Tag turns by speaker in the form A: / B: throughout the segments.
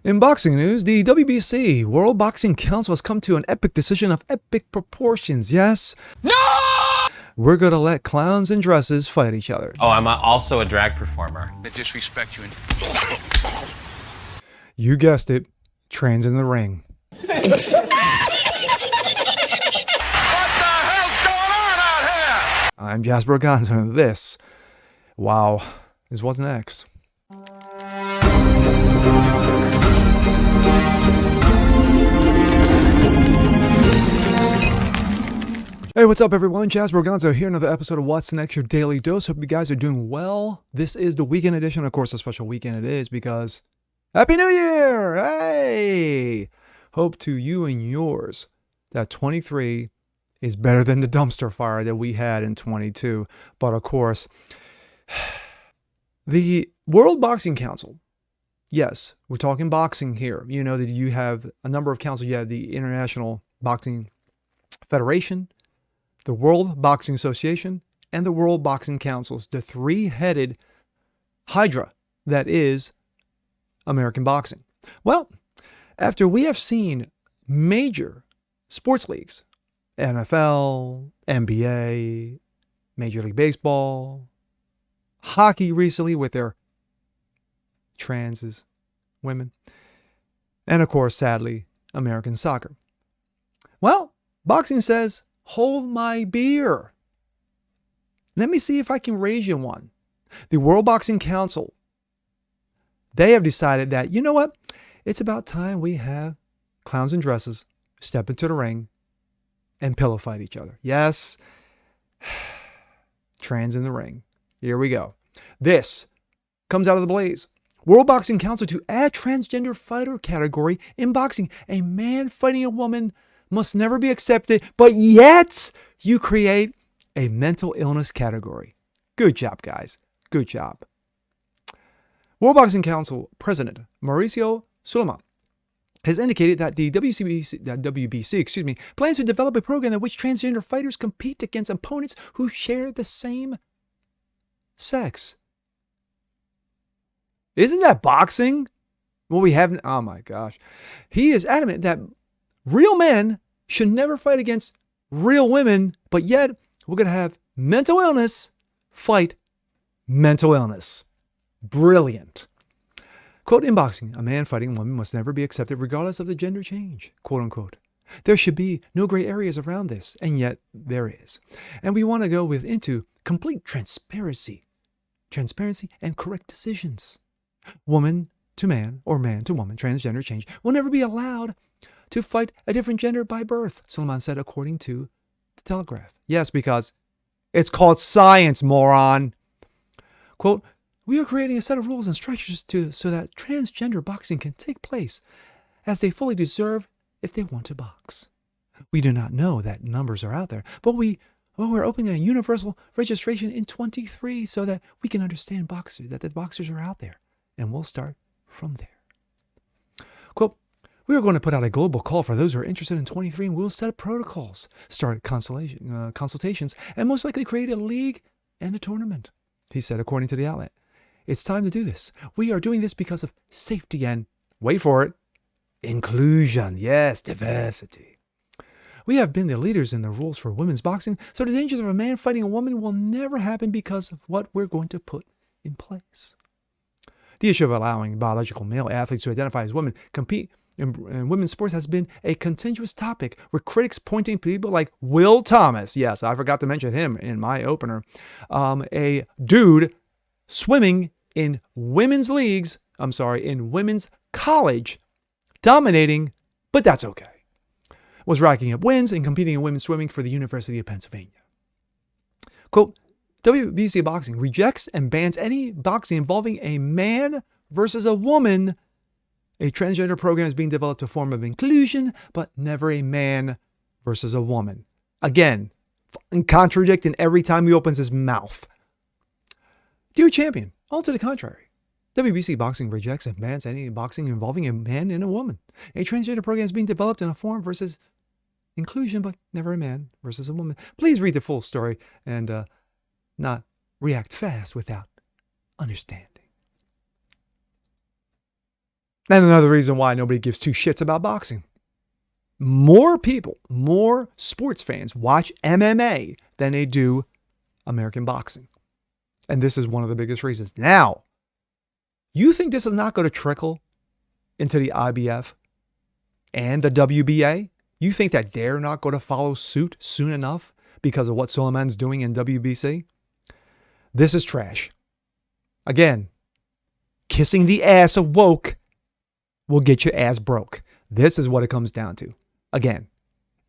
A: In boxing news, the WBC World Boxing Council has come to an epic decision of epic proportions. Yes? No! We're gonna let clowns in dresses fight each other.
B: Oh, I'm also a drag performer.
C: I disrespect you.
A: You guessed it. Trans in the ring.
C: What the hell's going on out here?
A: I'm Jasper Gonzo, and this, wow, is what's next. Hey, what's up, everyone? Jasper Gonzo here, another episode of What's Next, your daily dose. Hope you guys are doing well. This is the weekend edition. Of course, a special weekend it is because Happy New Year! Hey! Hope to you and yours that 23 is better than the dumpster fire that we had in 22. But of course, the World Boxing Council, yes, we're talking boxing here. You know that you have a number of councils. You have the International Boxing Federation, the World Boxing Association, and the World Boxing Councils, the three-headed hydra that is American boxing. Well, after we have seen major sports leagues, NFL, NBA, Major League Baseball, hockey recently with their trans women, and of course, sadly, American soccer. Well, boxing says, hold my beer. Let me see if I can raise you one. The World Boxing Council, they have decided that, you know what? It's about time we have clowns in dresses step into the ring and pillow fight each other. Yes, trans in the ring. Here we go. This comes out of the blaze. World Boxing Council to add transgender fighter category in boxing. A man fighting a woman must never be accepted, but yet you create a mental illness category. Good job, guys. Good job. World Boxing Council President Mauricio Sulaiman has indicated that the WBC plans to develop a program in which transgender fighters compete against opponents who share the same sex. Isn't that boxing? Well, we haven't. Oh my gosh. He is adamant that real men should never fight against real women, but yet we're going to have mental illness fight mental illness. Brilliant. Quote, in boxing, a man fighting a woman must never be accepted regardless of the gender change, quote unquote. There should be no gray areas around this, and yet there is. And we want to go into complete transparency and correct decisions. Woman to man or man to woman, transgender change will never be allowed to fight a different gender by birth, Sulaiman said, according to the Telegraph. Yes, because it's called science, moron. Quote, we are creating a set of rules and structures so that transgender boxing can take place as they fully deserve if they want to box. We do not know that numbers are out there, but we're opening a universal registration in 23 so that we can understand boxers, that the boxers are out there, and we'll start from there. Quote, we are going to put out a global call for those who are interested in 23, and we'll set up protocols, start consultations, and most likely create a league and a tournament, he said, according to the outlet. It's time to do this. We are doing this because of safety and, wait for it, inclusion. Yes, diversity. We have been the leaders in the rules for women's boxing, so the dangers of a man fighting a woman will never happen because of what we're going to put in place. The issue of allowing biological male athletes to identify as women compete in women's sports has been a continuous topic, with critics pointing to people like Will Thomas. Yes, I forgot to mention him in my opener. A dude swimming in women's leagues, in women's college, dominating, but that's okay. Was racking up wins and competing in women's swimming for the University of Pennsylvania. Quote, WBC Boxing rejects and bans any boxing involving a man versus a woman. A transgender program is being developed a form of inclusion, but never a man versus a woman. Again, contradicting every time he opens his mouth. Dear champion, all to the contrary. WBC Boxing rejects and bans any boxing involving a man and a woman. A transgender program is being developed in a form versus inclusion, but never a man versus a woman. Please read the full story and not react fast without understanding. And another reason why nobody gives two shits about boxing. More people, more sports fans watch MMA than they do American boxing. And this is one of the biggest reasons. Now, you think this is not going to trickle into the IBF and the WBA? You think that they're not going to follow suit soon enough because of what Sulaiman's doing in WBC? This is trash. Again, kissing the ass of woke will get your ass broke. This is what it comes down to. Again.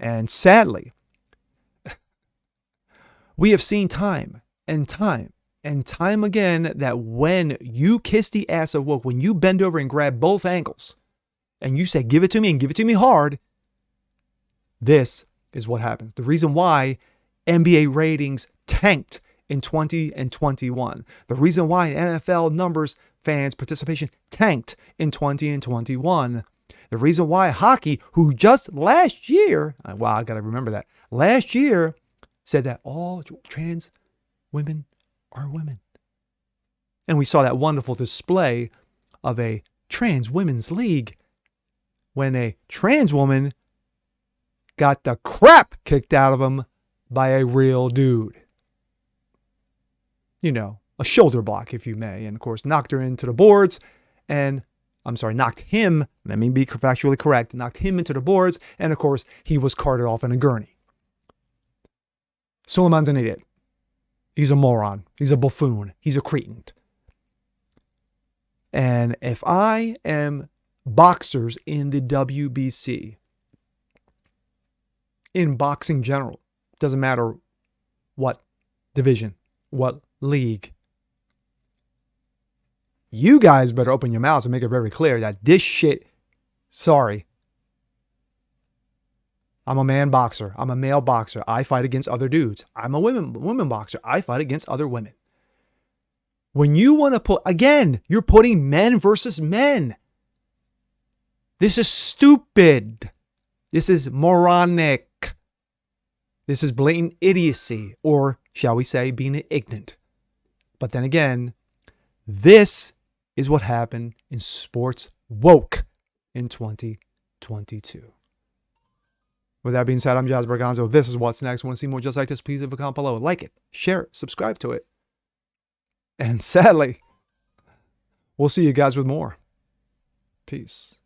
A: And sadly, we have seen time and time and time again that when you kiss the ass of woke, when you bend over and grab both ankles and you say, give it to me and give it to me hard, this is what happens. The reason why NBA ratings tanked in 20 and 21. The reason why NFL numbers, fans, participation tanked in 20 and 21. The reason why hockey, who just last year, wow, I got to remember that, last year said that all trans women are women. And we saw that wonderful display of a trans women's league when a trans woman got the crap kicked out of him by a real dude. You know, a shoulder block, if you may. And of course, knocked her into the boards knocked him, let me be factually correct, knocked him into the boards. And of course, he was carted off in a gurney. Sulaiman's an idiot. He's a moron. He's a buffoon. He's a cretin. And if I am boxers in the WBC, in boxing general, doesn't matter what division, what league, you guys better open your mouths and make it very clear that this shit, sorry, I'm a man boxer. I'm a male boxer. I fight against other dudes. I'm a women boxer. I fight against other women. When you want to put, again, you're putting men versus men. This is stupid. This is moronic. This is blatant idiocy, or shall we say, being ignorant. But then again, this is what happened in sports woke in 2022. With that being said, I'm Jazz Berganzo. This is What's Next. Want to see more just like this? Please leave a comment below. Like it, share it, subscribe to it. And sadly, we'll see you guys with more. Peace.